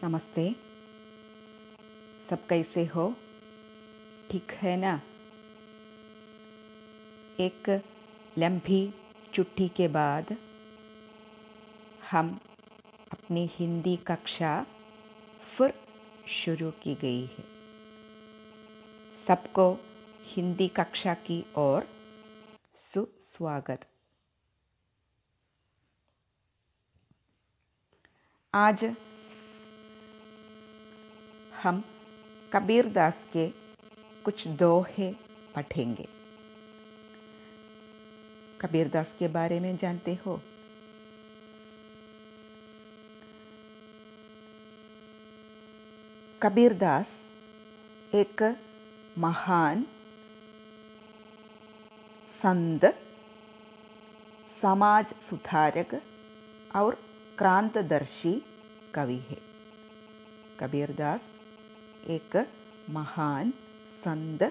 नमस्ते। सब कैसे हो? ठीक है ना? एक लंबी छुट्टी के बाद हम अपनी हिंदी कक्षा फिर शुरू की गई है। सबको हिंदी कक्षा की ओर सुस्वागत। आज हम कबीरदास के कुछ दोहे पढ़ेंगे। कबीरदास के बारे में जानते हो? कबीरदास एक महान संत, समाज सुधारक और क्रांतिदर्शी कवि है। कबीरदास एक महान संत,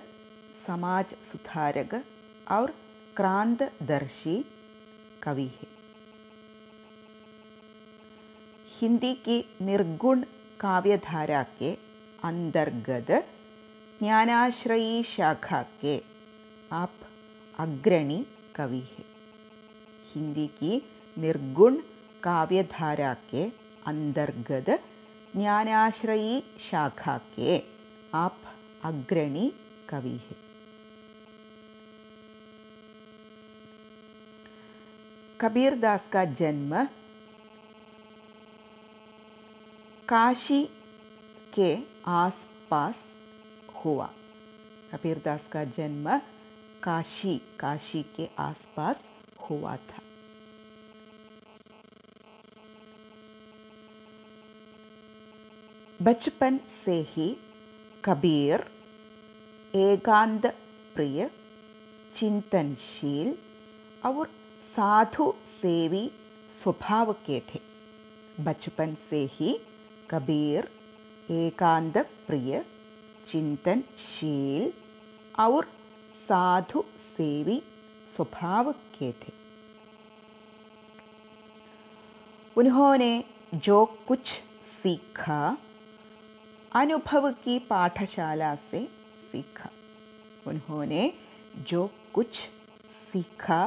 समाज सुधारक और क्रांतिदर्शी कवि है। हिंदी की निर्गुण काव्यधारा के अंतर्गत ज्ञानाश्रयी शाखा के आप अग्रणी कवि है। हिंदी की निर्गुण काव्यधारा के अंतर्गत ज्ञानाश्रयी शाखा के आप अग्रणी कवि है। कबीरदास का जन्म काशी के आसपास हुआ। कबीरदास का जन्म काशी के आसपास हुआ था। बचपन से ही कबीर एकांत प्रिय, चिंतनशील और साधु सेवी स्वभाव के थे। बचपन से ही कबीर एकांत प्रिय, चिंतनशील और साधु सेवी स्वभाव के थे। उन्होंने जो कुछ सीखा अनुभव की पाठशाला से सीखा। उन्होंने जो कुछ सीखा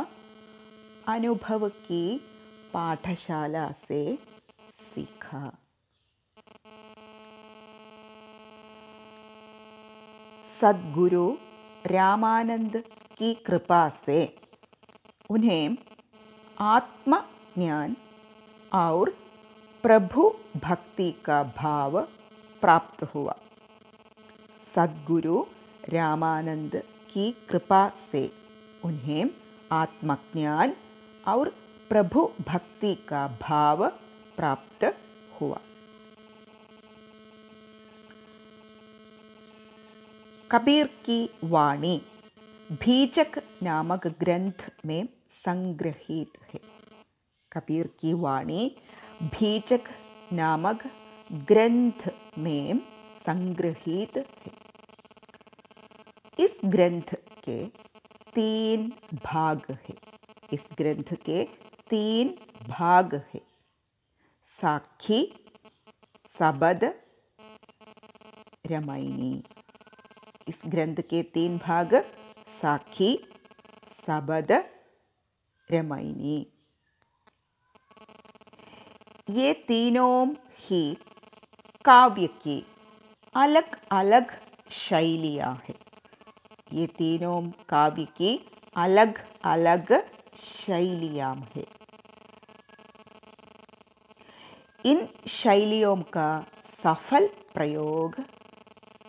अनुभव की पाठशाला से सीखा। सद्गुरु रामानंद की कृपा से उन्हें आत्मज्ञान और प्रभु भक्ति का भाव प्राप्त हुआ। सद्गुरु रामानंद की कृपा से उन्हें आत्मज्ञान और प्रभु भक्ति का भाव प्राप्त हुआ। कबीर की वाणी बीजक नामक ग्रंथ में संग्रहित है। कबीर की वाणी बीजक नामक ग्रंथ में संग्रहित है। इस ग्रंथ के 3 भाग है। इस ग्रंथ के 3 भाग है। साखी, सबद, रामायणी। इस ग्रंथ के 3 भाग साखी, सबद, रामायणी। ये तीनों ही काव्य की अलग अलग शैलियाँ हैं। ये तीनों काव्य की अलग अलग शैलियाँ हैं। इन शैलियों का सफल प्रयोग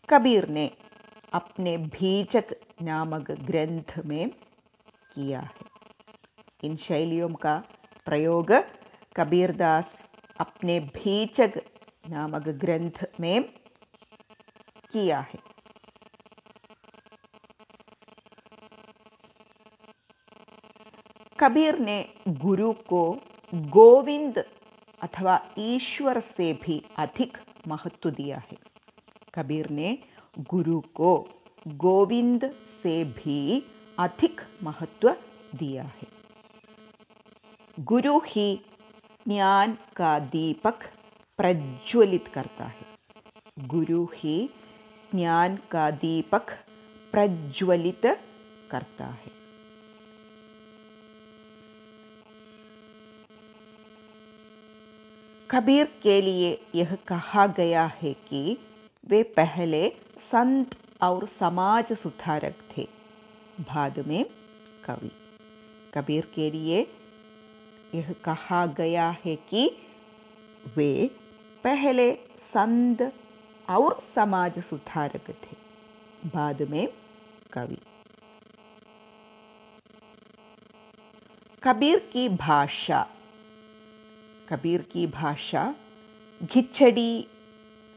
कबीर ने अपने बीजक नामक ग्रंथ में किया है। इन शैलियों का प्रयोग कबीरदास अपने बीजक नामक ग्रंथ में किया है। कबीर ने गुरु को गोविंद अथवा ईश्वर से भी अधिक महत्व दिया है। कबीर ने गुरु को गोविंद से भी अधिक महत्व दिया है। गुरु ही ज्ञान का दीपक प्रज्वलित करता है। गुरु ही ज्ञान का दीपक प्रज्वलित करता है। कबीर के लिए यह कहा गया है कि वे पहले संत और समाज सुधारक थे, बाद में कवि। कबीर के लिए यह कहा गया है कि वे पहले संत और समाज सुधारक थे, बाद में कवि। कबीर की भाषा खिचड़ी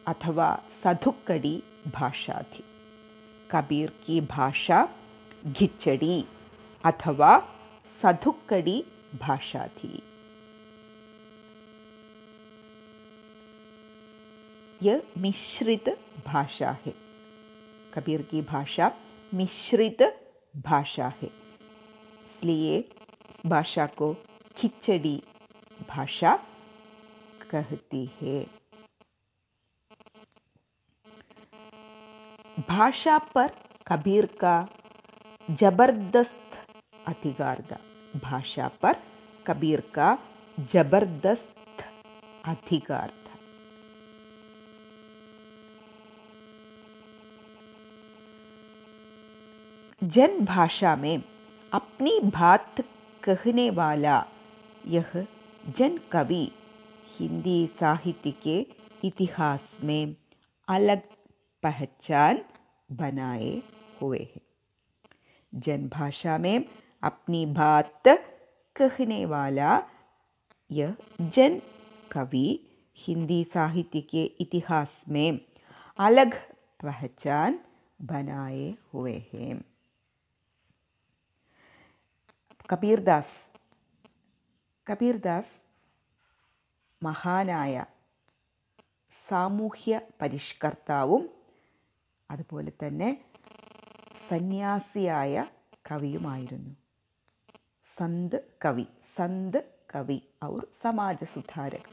अथवा सधुक्कड़ी भाषा थी। कबीर की भाषा खिचड़ी अथवा सधुक्कड़ी भाषा थी। यह मिश्रित भाषा है। कबीर की भाषा मिश्रित भाषा है, इसलिए इस भाषा को खिचड़ी भाषा कहती है। भाषा पर कबीर का जबरदस्त अधिकार था। भाषा पर कबीर का जबरदस्त अधिकार था। जन भाषा में अपनी बात कहने वाला यह जन कवि हिंदी साहित्य के इतिहास में अलग पहचान बनाए हुए है। जन भाषा में अपनी बात कहने वाला यह जन कवि हिंदी साहित्य के इतिहास में अलग पहचान बनाए हुए हैं। കബീർദാസ് മഹാനായ സാമൂഹ്യ പരിഷ്കർത്താവും അതുപോലെ തന്നെ സന്യാസിയായ കവിയുമായിരുന്നു. സന്ത് കവി ഔർ സമാജ സുധാരക്.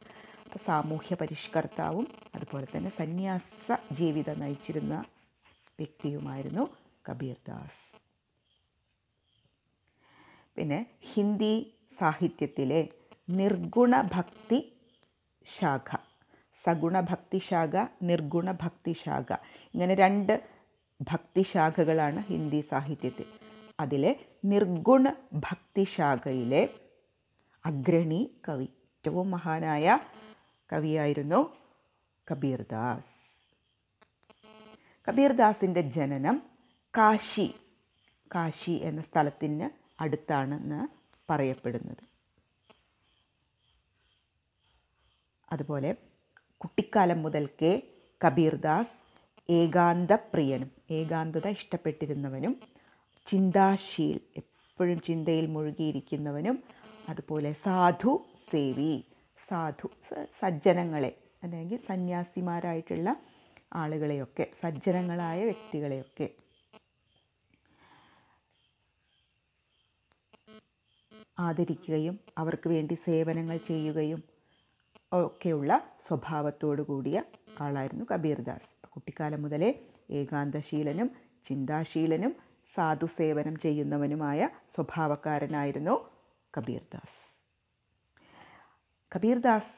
സാമൂഹ്യ പരിഷ്കർത്താവും അതുപോലെ തന്നെ സന്യാസ ജീവിതം നയിച്ചിരുന്ന വ്യക്തിയുമായിരുന്നു കബീർദാസ്. പിന്നെ ഹിന്ദി സാഹിത്യത്തിലെ നിർഗുണ ഭക്തി ശാഖ, സഗുണ ഭക്തി ശാഖ, നിർഗുണ ഭക്തി ശാഖ, ഇങ്ങനെ രണ്ട് ഭക്തിശാഖകളാണ് ഹിന്ദി സാഹിത്യത്തിൽ. അതിലെ നിർഗുണ ഭക്തി ശാഖയിലെ അഗ്രണി കവി, ഏറ്റവും മഹാനായ കവിയായിരുന്നു കബീർദാസ്. കബീർദാസിൻ്റെ ജനനം കാശി എന്ന സ്ഥലത്തിന് അടുത്താണെന്ന് പറയപ്പെടുന്നത്. അതുപോലെ കുട്ടിക്കാലം മുതൽക്കേ കബീർദാസ് ഏകാന്തപ്രിയനും, ഏകാന്തത ഇഷ്ടപ്പെട്ടിരുന്നവനും, ചിന്താശീൽ, എപ്പോഴും ചിന്തയിൽ മുഴുകിയിരിക്കുന്നവനും, അതുപോലെ സാധു സേവി, സജ്ജനങ്ങളെ അല്ലെങ്കിൽ സന്യാസിമാരായിട്ടുള്ള ആളുകളെയൊക്കെ, സജ്ജനങ്ങളായ വ്യക്തികളെയൊക്കെ ആദരിക്കുകയും അവർക്ക് വേണ്ടി സേവനങ്ങൾ ചെയ്യുകയും ഒക്കെയുള്ള സ്വഭാവത്തോടു കൂടിയ ആളായിരുന്നു കബീർദാസ്. കുട്ടിക്കാലം മുതലേ ഏകാന്തശീലനും ചിന്താശീലനും സാധുസേവനം ചെയ്യുന്നവനുമായ സ്വഭാവക്കാരനായിരുന്നു കബീർദാസ്. കബീർദാസ്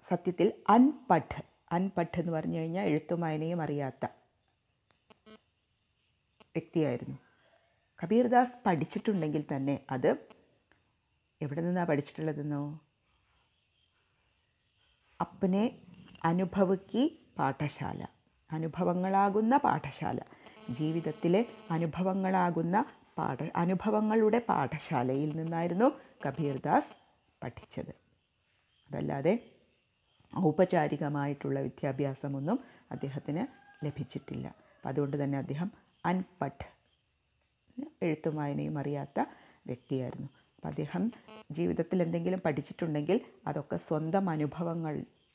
സത്യത്തിൽ അൻപഠ് എന്ന് പറഞ്ഞു കഴിഞ്ഞാൽ എഴുത്തും വായനയും അറിയാത്ത വ്യക്തിയായിരുന്നു. കബീർദാസ് പഠിച്ചിട്ടുണ്ടെങ്കിൽ തന്നെ അത് എവിടെ നിന്നാണ് പഠിച്ചിട്ടുള്ളതെന്നോ? അപ്പനെ അനുഭവക്കി പാഠശാല, അനുഭവങ്ങളാകുന്ന പാഠശാല, ജീവിതത്തിലെ അനുഭവങ്ങളുടെ പാഠശാലയിൽ നിന്നായിരുന്നു കബീർദാസ് പഠിച്ചത്. അതല്ലാതെ ഔപചാരികമായിട്ടുള്ള വിദ്യാഭ്യാസമൊന്നും അദ്ദേഹത്തിന് ലഭിച്ചിട്ടില്ല. അപ്പം അതുകൊണ്ട് തന്നെ അദ്ദേഹം അൻപഠ്, എഴുത്തും വായനയും അറിയാത്ത വ്യക്തിയായിരുന്നു. അപ്പം അദ്ദേഹം ജീവിതത്തിൽ എന്തെങ്കിലും പഠിച്ചിട്ടുണ്ടെങ്കിൽ അതൊക്കെ സ്വന്തം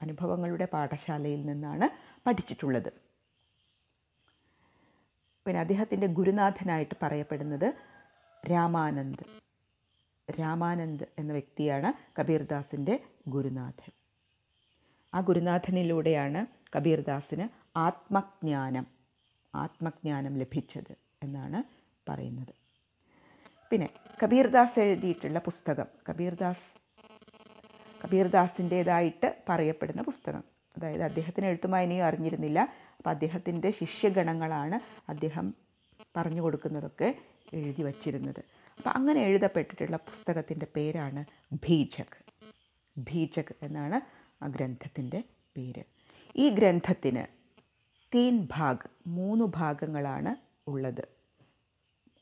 അനുഭവങ്ങളുടെ പാഠശാലയിൽ നിന്നാണ് പഠിച്ചിട്ടുള്ളത്. പിന്നെ അദ്ദേഹത്തിൻ്റെ ഗുരുനാഥനായിട്ട് പറയപ്പെടുന്നത് രാമാനന്ദ് എന്ന വ്യക്തിയാണ് കബീർദാസിൻ്റെ ഗുരുനാഥൻ. ആ ഗുരുനാഥനിലൂടെയാണ് കബീർദാസിന് ആത്മജ്ഞാനം ലഭിച്ചത് എന്നാണ് പറയുന്നത്. പിന്നെ കബീർദാസ് എഴുതിയിട്ടുള്ള പുസ്തകം, കബീർദാസിൻ്റേതായിട്ട് പറയപ്പെടുന്ന പുസ്തകം, അതായത് അദ്ദേഹത്തിന് എഴുത്തും വായനയും അറിഞ്ഞിരുന്നില്ല. അപ്പോൾ അദ്ദേഹത്തിൻ്റെ ശിഷ്യഗണങ്ങളാണ് അദ്ദേഹം പറഞ്ഞു കൊടുക്കുന്നതൊക്കെ എഴുതി വച്ചിരുന്നത്. അപ്പോൾ അങ്ങനെ എഴുതപ്പെട്ടിട്ടുള്ള പുസ്തകത്തിൻ്റെ പേരാണ് ഭീജക് എന്നാണ് ആ ഗ്രന്ഥത്തിൻ്റെ പേര്. ഈ ഗ്രന്ഥത്തിന് 3 ഭാഗങ്ങളാണ് ഉള്ളത്.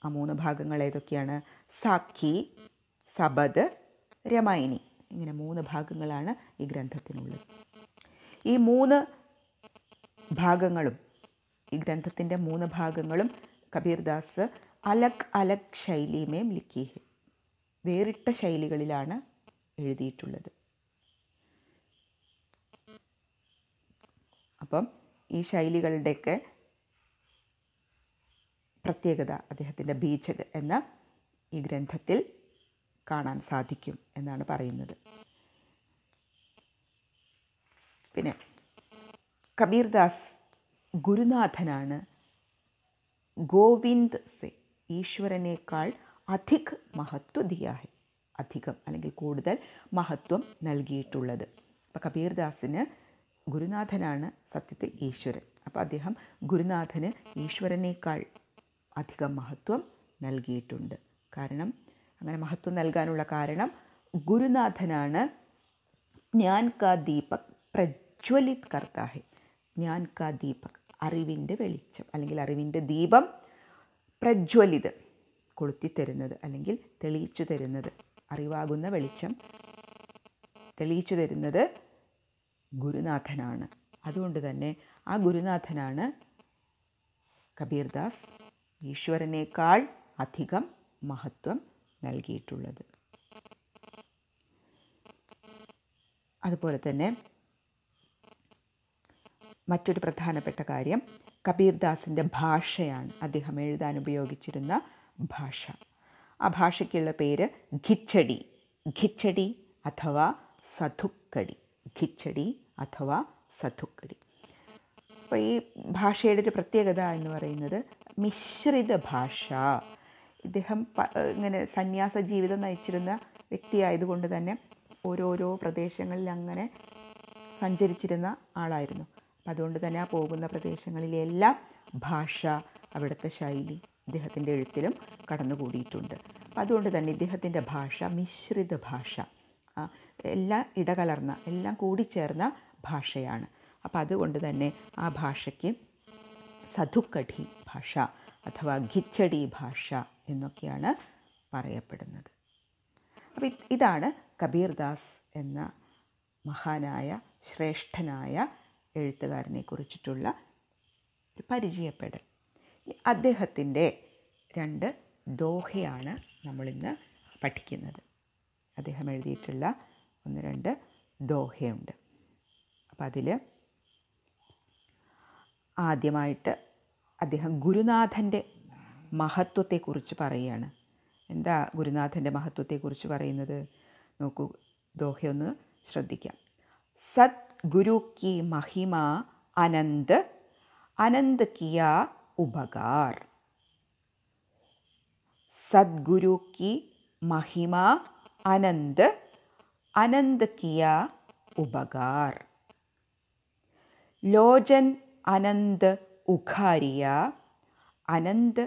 ആ 3 ഭാഗങ്ങൾ ഏതൊക്കെയാണ്? സാക്കി, സബദ്, രമായിനി, ഇങ്ങനെ 3 ഭാഗങ്ങളാണ് ഈ ഗ്രന്ഥത്തിനുള്ളത്. ഈ 3 ഭാഗങ്ങളും, ഈ ഗ്രന്ഥത്തിൻ്റെ 3 ഭാഗങ്ങളും കബീർദാസ് അലഗ് ശൈലിമേം ലിഖി ഹെ, വേറിട്ട ശൈലികളിലാണ് എഴുതിയിട്ടുള്ളത്. അപ്പം ഈ ശൈലികളുടെയൊക്കെ പ്രത്യേകത അദ്ദേഹത്തിൻ്റെ ഭീജക് എന്ന ഈ ഗ്രന്ഥത്തിൽ കാണാൻ സാധിക്കും എന്നാണ് പറയുന്നത്. പിന്നെ കബീർദാസ് ഗുരുനാഥനാണ് ഗോവിന്ദ് സെ, ഈശ്വരനേക്കാൾ അധിക് മഹത്വ ദിയാ ഹെ, അധികം അല്ലെങ്കിൽ കൂടുതൽ മഹത്വം നൽകിയിട്ടുള്ളത്. അപ്പോൾ കബീർദാസിന് ഗുരുനാഥനാണ് സത്യത്തിൽ ഈശ്വരൻ. അപ്പോൾ അദ്ദേഹം ഗുരുനാഥന് ഈശ്വരനേക്കാൾ അധികം മഹത്വം നൽകിയിട്ടുണ്ട്. കാരണം അങ്ങനെ മഹത്വം നൽകാനുള്ള കാരണം ഗുരുനാഥനാണ് ജ്ഞാൻ കാ ദീപക് പ്രജ്വലിത് കർത്താ ഹെ. ജ്ഞാൻ കാ ദീപക്, അറിവിൻ്റെ വെളിച്ചം അല്ലെങ്കിൽ അറിവിൻ്റെ ദീപം, പ്രജ്വലിത്, കൊളുത്തിത്തരുന്നത് അല്ലെങ്കിൽ തെളിയിച്ചു തരുന്നത്, അറിവാകുന്ന വെളിച്ചം തെളിയിച്ചു തരുന്നത് ഗുരുനാഥനാണ്. അതുകൊണ്ട് തന്നെ ആ ഗുരുനാഥനാണ് കബീർദാസ് ഈശ്വരനേക്കാൾ അധികം മഹത്വം നൽകിയിട്ടുള്ളത്. അതുപോലെ തന്നെ മറ്റൊരു പ്രധാനപ്പെട്ട കാര്യം കബീർദാസിൻ്റെ ഭാഷയാണ്, അദ്ദേഹം എഴുതാൻ ഉപയോഗിച്ചിരുന്ന ഭാഷ. ആ ഭാഷയ്ക്കുള്ള പേര് ഖിച്ചടി അഥവാ സധുക്കടി. അപ്പോൾ ഈ ഭാഷയുടെ ഒരു പ്രത്യേകത എന്ന് പറയുന്നത് മിശ്രിത ഭാഷ. ഇദ്ദേഹം ഇങ്ങനെ സന്യാസ ജീവിതം നയിച്ചിരുന്ന വ്യക്തിയായതുകൊണ്ട് തന്നെ ഓരോരോ പ്രദേശങ്ങളിൽ അങ്ങനെ സഞ്ചരിച്ചിരുന്ന ആളായിരുന്നു. അപ്പം അതുകൊണ്ട് തന്നെ ആ പോകുന്ന പ്രദേശങ്ങളിലെല്ലാം ഭാഷ, അവിടുത്തെ ശൈലി ഇദ്ദേഹത്തിൻ്റെ എഴുത്തിലും കടന്നുകൂടിയിട്ടുണ്ട്. അപ്പം അതുകൊണ്ട് തന്നെ ഇദ്ദേഹത്തിൻ്റെ ഭാഷ മിശ്രിത ഭാഷ, എല്ലാം ഇടകലർന്ന, എല്ലാം കൂടിച്ചേർന്ന ഭാഷയാണ്. അപ്പം അതുകൊണ്ട് തന്നെ ആ ഭാഷയ്ക്ക് സധുക്കടി ഭാഷ അഥവാ ഖിച്ചടി ഭാഷ എന്നൊക്കെയാണ് പറയപ്പെടുന്നത്. അപ്പം ഇതാണ് കബീർദാസ് എന്ന മഹാനായ ശ്രേഷ്ഠനായ എഴുത്തുകാരനെ കുറിച്ചിട്ടുള്ള ഒരു പരിചയപ്പെടൽ. അദ്ദേഹത്തിൻ്റെ 2 ദോഹയാണ് നമ്മളിന്ന് പഠിക്കുന്നത്. അദ്ദേഹം എഴുതിയിട്ടുള്ള 1-2 ദോഹയുണ്ട്. അപ്പം അതിൽ ആദ്യമായിട്ട് അദ്ദേഹം ഗുരുനാഥൻ്റെ മഹത്വത്തെക്കുറിച്ച് പറയുകയാണ്. എന്താ ഗുരുനാഥൻ്റെ മഹത്വത്തെക്കുറിച്ച് പറയുന്നത്? നോക്കൂ, ദോഹയൊന്ന് ശ്രദ്ധിക്കാം. സത് ഗുരു കി മഹിമ അനന്ത് കിയാ ഉപകാർ. സദ്ഗുരു കി മഹിമ അനന്ത് കിയാ ഉപകാർ. ലോചൻ അനന്ത് ഉഖാരിയ അനന്ത്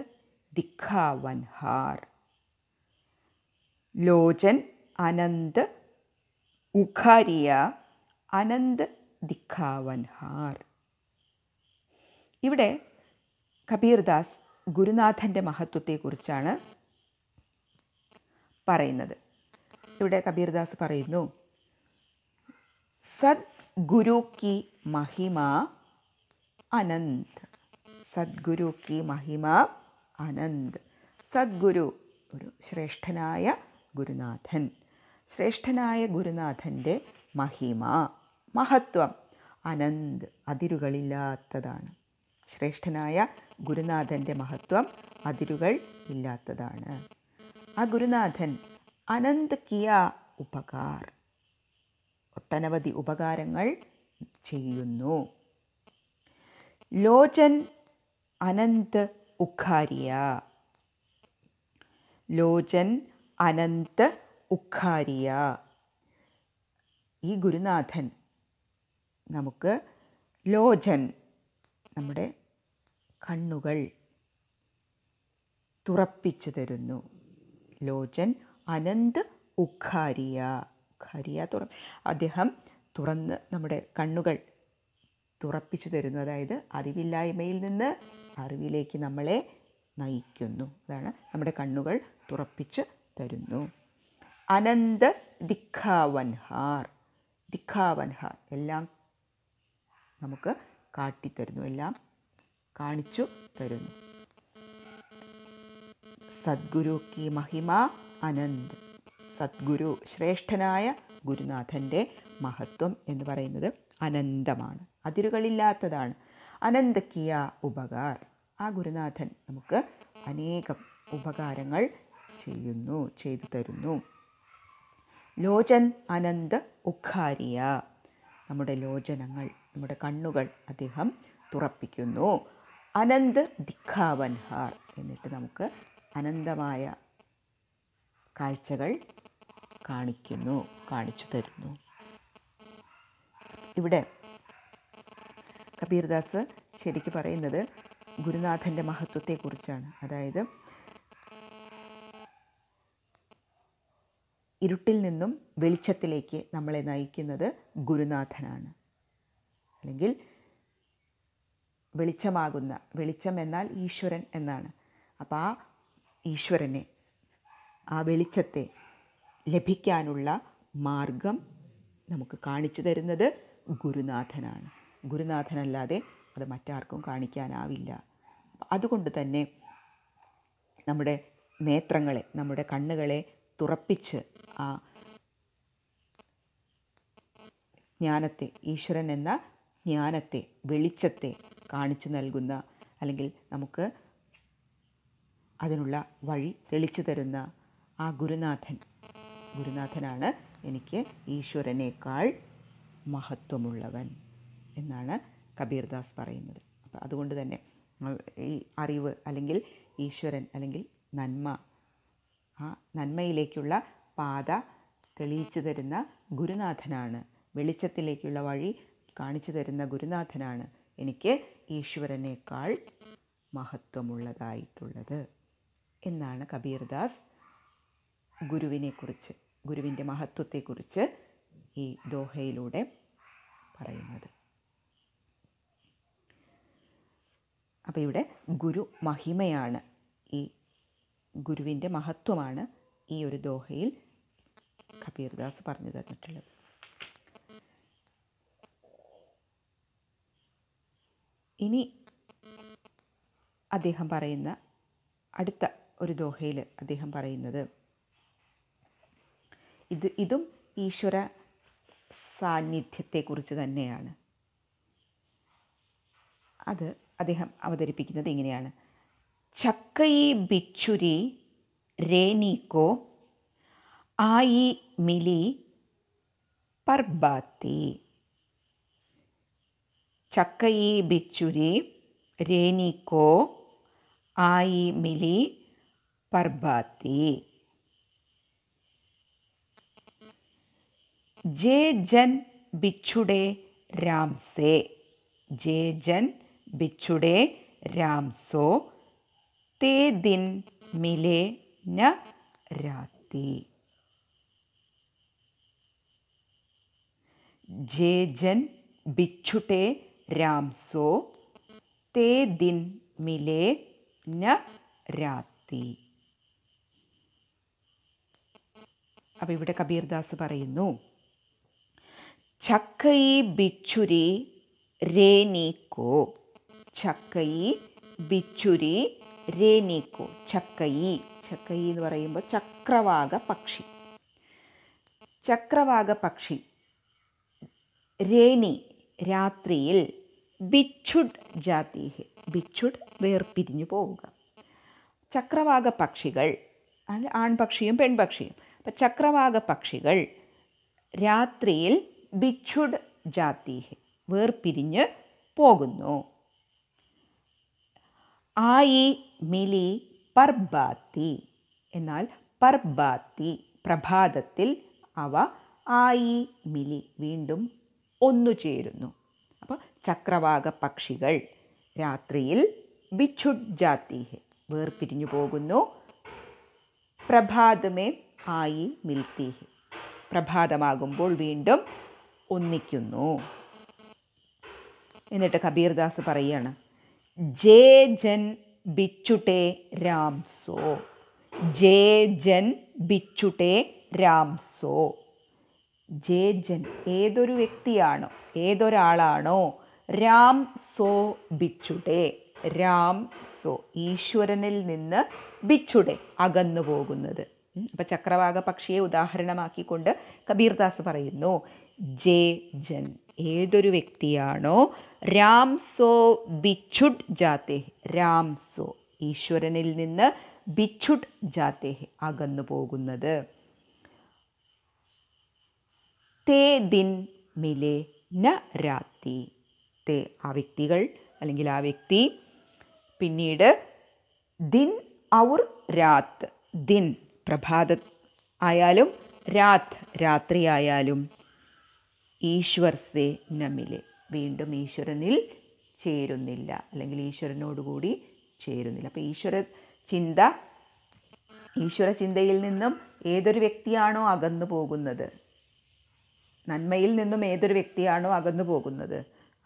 ദിഖാവൻഹാർ. ലോചൻ അനന്ത് ഉഖാരിയ അനന്ത് ദിഖാവൻഹാർ. ഇവിടെ കബീർദാസ് ഗുരുനാഥൻ്റെ മഹത്വത്തെക്കുറിച്ചാണ് പറയുന്നത്. ഇവിടെ കബീർദാസ് പറയുന്നു, സദ്ഗുരു കി മഹിമ അനന്ത്. സദ്ഗുരു കി മഹിമ അനന്ത്. സദ്ഗുരു ഒരു ശ്രേഷ്ഠനായ ഗുരുനാഥൻ. ശ്രേഷ്ഠനായ ഗുരുനാഥൻ്റെ മഹിമ, മഹത്വം, അനന്ത്, അതിരുകളില്ലാത്തതാണ്. ശ്രേഷ്ഠനായ ഗുരുനാഥൻ്റെ മഹത്വം അതിരുകൾ ഇല്ലാത്തതാണ്. ആ ഗുരുനാഥൻ അനന്ത് കിയ ഉപകാർ. ഒട്ടനവധി ഉപകാരങ്ങൾ ചെയ്യുന്നു. ലോചൻ അനന്ത് ഉഖാരിയ. ലോചൻ അനന്ത് ഉഖാരിയ. ഈ ഗുരുനാഥൻ നമുക്ക് ലോചൻ, നമ്മുടെ കണ്ണുകൾ തുറപ്പിച്ചു തരുന്നു. ലോചൻ അനന്ത് ഉഖാരിയ. ഉഖാരിയ അദ്ദേഹം തുറന്ന് നമ്മുടെ കണ്ണുകൾ തുറപ്പിച്ചു തരുന്നു. അതായത് അറിവില്ലായ്മയിൽ നിന്ന് അറിവിലേക്ക് നമ്മളെ നയിക്കുന്നു. അതാണ് നമ്മുടെ കണ്ണുകൾ തുറപ്പിച്ച് തരുന്നു. അനന്ത് ദിഖാവൻഹാർ. ദിഖാവൻഹാർ എല്ലാം നമുക്ക് കാട്ടിത്തരുന്നു, എല്ലാം കാണിച്ചു തരുന്നു. സദ്ഗുരു കി മഹിമ അനന്ത്. സദ്ഗുരു, ശ്രേഷ്ഠനായ ഗുരുനാഥൻ്റെ മഹത്വം എന്ന് പറയുന്നത് അനന്തമാണ്, അതിരുകളില്ലാത്തതാണ്. അനന്ത് കിയ ഉപകാർ. ആ ഗുരുനാഥൻ നമുക്ക് അനേകം ഉപകാരങ്ങൾ ചെയ്തു തരുന്നു. ലോചൻ അനന്ത് ഉഖാരിയ. നമ്മുടെ ലോചനങ്ങൾ, നമ്മുടെ കണ്ണുകൾ അദ്ദേഹം തുറപ്പിക്കുന്നു. അനന്ത് ദിഖാവൻഹാർ. എന്നിട്ട് നമുക്ക് അനന്തമായ കാഴ്ചകൾ കാണിച്ചു തരുന്നു. ഇവിടെ കബീർദാസ് ശരിക്ക് പറയുന്നത് ഗുരുനാഥൻ്റെ മഹത്വത്തെക്കുറിച്ചാണ്. അതായത് ഇരുട്ടിൽ നിന്നും വെളിച്ചത്തിലേക്ക് നമ്മളെ നയിക്കുന്നത് ഗുരുനാഥനാണ്. അല്ലെങ്കിൽ വെളിച്ചമാകുന്ന, വെളിച്ചം എന്നാൽ ഈശ്വരൻ എന്നാണ്. അപ്പോൾ ആ ഈശ്വരനെ, ആ വെളിച്ചത്തെ ലഭിക്കാനുള്ള മാർഗം നമുക്ക് കാണിച്ചു തരുന്നത് ഗുരുനാഥനാണ്. ഗുരുനാഥനല്ലാതെ അത് മറ്റാർക്കും കാണിക്കാനാവില്ല. അതുകൊണ്ട് തന്നെ നമ്മുടെ നേത്രങ്ങളെ, നമ്മുടെ കണ്ണുകളെ തുറപ്പിച്ച് ആ ജ്ഞാനത്തെ, ഈശ്വരൻ എന്ന ജ്ഞാനത്തെ, വെളിച്ചത്തെ കാണിച്ചു നൽകുന്ന, അല്ലെങ്കിൽ നമുക്ക് അതിനുള്ള വഴി തെളിച്ചു തരുന്ന ആ ഗുരുനാഥനാണ് എനിക്ക് ഈശ്വരനേക്കാൾ മഹത്വമുള്ളവൻ എന്നാണ് കബീർദാസ് പറയുന്നത്. അപ്പം അതുകൊണ്ട് തന്നെ ഈ അറിവ് അല്ലെങ്കിൽ ഈശ്വരൻ അല്ലെങ്കിൽ നന്മ, ആ നന്മയിലേക്കുള്ള പാത തെളിയിച്ചു തരുന്ന ഗുരുനാഥനാണ്, വെളിച്ചത്തിലേക്കുള്ള വഴി കാണിച്ചു തരുന്ന ഗുരുനാഥനാണ് എനിക്ക് ഈശ്വരനേക്കാൾ മഹത്വമുള്ളതായിട്ടുള്ളത് എന്നാണ് കബീർദാസ് ഗുരുവിനെക്കുറിച്ച്, ഗുരുവിൻ്റെ മഹത്വത്തെക്കുറിച്ച് ഈ ദോഹയിലൂടെ പറയുന്നത്. അപ്പോൾ ഇവിടെ ഗുരു മഹിമയാണ്, ഈ ഗുരുവിൻ്റെ മഹത്വമാണ് ഈ ഒരു ദോഹയിൽ കബീർദാസ് പറഞ്ഞു തന്നിട്ടുള്ളത്. ഇനി അദ്ദേഹം പറയുന്ന അടുത്ത ഒരു ദോഹയിൽ അദ്ദേഹം പറയുന്നത് ഇതും ഈശ്വര സാന്നിധ്യത്തെക്കുറിച്ച് തന്നെയാണ്. അത് അദ്ദേഹം അവതരിപ്പിക്കുന്നത് ഇങ്ങനെയാണ്: ചക്കയി ബിച്ചുരി രേനിക്കോ ആയി മിലി പർബാത്തി. ചക്കയി ബിച്ചുരി രേനിക്കോ ആയി മിലി പർബാത്തി. जे जन बिछुड़े राम से, जे जन बिछुड़े राम सो, ते दिन मिले न राती. जे जन बिछुटे राम सो, ते दिन मिले न राती. അപ്പോൾ ഇവിടെ കബീർദാസ് പറയുന്നു, ചക്കയി ബിച്ചുരി രേനിക്കോ. ചക്കയി ബിച്ചുരി രേനിക്കോ. ചക്കയി എന്ന് പറയുമ്പോൾ ചക്രവാക പക്ഷി. ചക്രവാക പക്ഷി രേനി രാത്രിയിൽ ബിച്ചുഡ് ജാതി ഹെ. ബിച്ചുഡ് വേർപിരിഞ്ഞു പോവുക. ചക്രവാക പക്ഷികൾ ആൺപക്ഷിയും പെൺപക്ഷിയും. അപ്പം ചക്രവാക പക്ഷികൾ രാത്രിയിൽ ബിച്ഛുഡ് ജാതി ഹെ, വേർപിരിഞ്ഞ് പോകുന്നു. ആയി മിലി പർബാത്തി, എന്നാൽ പർബാത്തി പ്രഭാതത്തിൽ അവ ആയി മിലി വീണ്ടും ഒന്നുചേരുന്നു. അപ്പോൾ ചക്രവാക പക്ഷികൾ രാത്രിയിൽ ബിച്ഛുഡ് ജാതി ഹെ, വേർപിരിഞ്ഞു പോകുന്നു. പ്രഭാതമേ ആയി മിൽത്തി ഹെ, പ്രഭാതമാകുമ്പോൾ വീണ്ടും ഒന്നിക്കുന്നു. എന്നിട്ട് കബീർദാസ് പറയുകയാണ്, ജേ ജൻ ബിച്ചുട്ടെ രാം സോ, ജേ ജൻ ബിച്ചുട്ടെ രാം സോ. ജേ ജൻ ഏതൊരു വ്യക്തിയാണോ, ഏതൊരാളാണോ, രാം സോ ബിച്ചുട്ടെ, രാം സോ ഈശ്വരനിൽ നിന്ന് ബിച്ചുടെ അകന്നു പോകുന്നത്. അപ്പം ചക്രവാക പക്ഷിയെ ഉദാഹരണമാക്കിക്കൊണ്ട് കബീർദാസ് പറയുന്നു, ജേ ജൻ ഏതൊരു വ്യക്തിയാണോ, രാം സോ ബിച്ഛുഡ് ജാത്തെ, രാം സോ ഈശ്വരനിൽ നിന്ന് ബിച്ഛുഡ് ജാത്തെ അകന്നു പോകുന്നത്. തേ ദിൻ മിലേ ന രാത്തി, തേ ആ വ്യക്തികൾ അല്ലെങ്കിൽ ആ വ്യക്തി പിന്നീട് ദിൻ ഔർ രാത്ത്, ദിൻ പ്രഭാത ആയാലും രാത്ത് രാത്രിയായാലും ഈശ്വർ സേ ന മിലെ വീണ്ടും ഈശ്വരനിൽ ചേരുന്നില്ല, അല്ലെങ്കിൽ ഈശ്വരനോടുകൂടി ചേരുന്നില്ല. അപ്പോൾ ഈശ്വര ചിന്തയിൽ നിന്നും ഏതൊരു വ്യക്തിയാണോ അകന്നു പോകുന്നത്, നന്മയിൽ നിന്നും ഏതൊരു വ്യക്തിയാണോ അകന്നു പോകുന്നത്,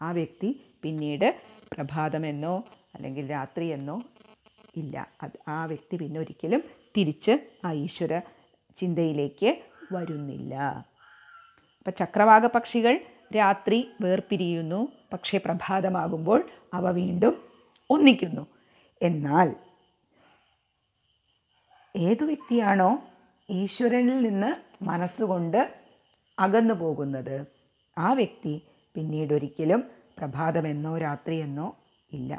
ആ വ്യക്തി പിന്നീട് പ്രഭാതമെന്നോ അല്ലെങ്കിൽ രാത്രിയെന്നോ ഇല്ല. ആ വ്യക്തി പിന്നെ ഒരിക്കലും തിരിച്ച് ആ ഈശ്വര ചിന്തയിലേക്ക് വരുന്നില്ല. അപ്പം ചക്രവാക പക്ഷികൾ രാത്രി വേർപിരിയുന്നു, പക്ഷേ പ്രഭാതമാകുമ്പോൾ അവ വീണ്ടും ഒന്നിക്കുന്നു. എന്നാൽ ഏതു വ്യക്തിയാണോ ഈശ്വരനിൽ നിന്ന് മനസ്സുകൊണ്ട് അകന്നു പോകുന്നത്, ആ വ്യക്തി പിന്നീട് ഒരിക്കലും പ്രഭാതമെന്നോ രാത്രിയെന്നോ ഇല്ല.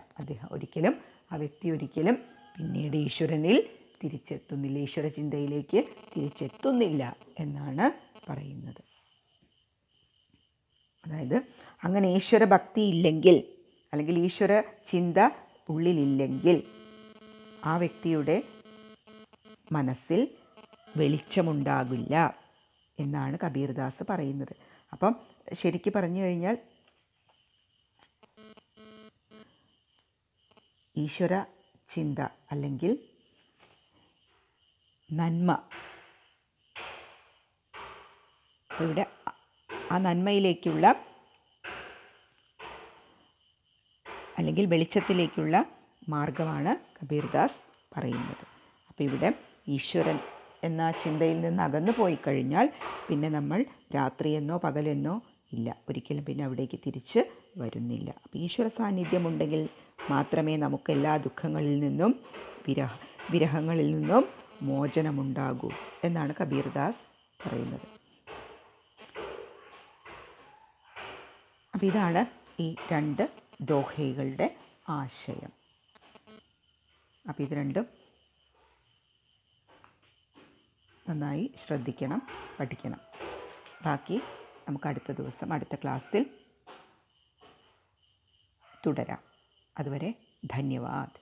ആ വ്യക്തി ഒരിക്കലും പിന്നീട് ഈശ്വരനിൽ തിരിച്ചെത്തുന്നില്ല, ഈശ്വര ചിന്തയിലേക്ക് തിരിച്ചെത്തുന്നില്ല എന്നാണ് പറയുന്നത്. അതായത് അങ്ങനെ ഈശ്വര ഭക്തി ഇല്ലെങ്കിൽ, അല്ലെങ്കിൽ ഈശ്വര ചിന്ത ഉള്ളിലില്ലെങ്കിൽ ആ വ്യക്തിയുടെ മനസ്സിൽ വെളിച്ചമുണ്ടാകില്ല എന്നാണ് കബീർദാസ് പറയുന്നത്. അപ്പം ശരിക്ക് പറഞ്ഞു കഴിഞ്ഞാൽ ഈശ്വര ചിന്ത അല്ലെങ്കിൽ നന്മ, ഇവിടെ ആ നന്മയിലേക്കുള്ള അല്ലെങ്കിൽ വെളിച്ചത്തിലേക്കുള്ള മാർഗമാണ് കബീർദാസ് പറയുന്നത്. അപ്പോൾ ഇവിടെ ഈശ്വരൻ എന്ന ചിന്തയിൽ നിന്ന് അകന്നു പോയി കഴിഞ്ഞാൽ പിന്നെ നമ്മൾ രാത്രിയെന്നോ പകലെന്നോ ഇല്ല, ഒരിക്കലും പിന്നെ അവിടേക്ക് തിരിച്ച് വരുന്നില്ല. അപ്പോൾ ഈശ്വര സാന്നിധ്യമുണ്ടെങ്കിൽ മാത്രമേ നമുക്ക് എല്ലാ ദുഃഖങ്ങളിൽ നിന്നും വിരഹങ്ങളിൽ നിന്നും മോചനമുണ്ടാകൂ എന്നാണ് കബീർദാസ് പറയുന്നത്. അപ്പം ഇതാണ് ഈ 2 ദോഹകളുടെ ആശയം. അപ്പം ഇത് രണ്ടും നന്നായി ശ്രദ്ധിക്കണം, പഠിക്കണം. ബാക്കി നമുക്ക് അടുത്ത ദിവസം അടുത്ത ക്ലാസ്സിൽ തുടരാം. അതുവരെ ധന്യവാദ്.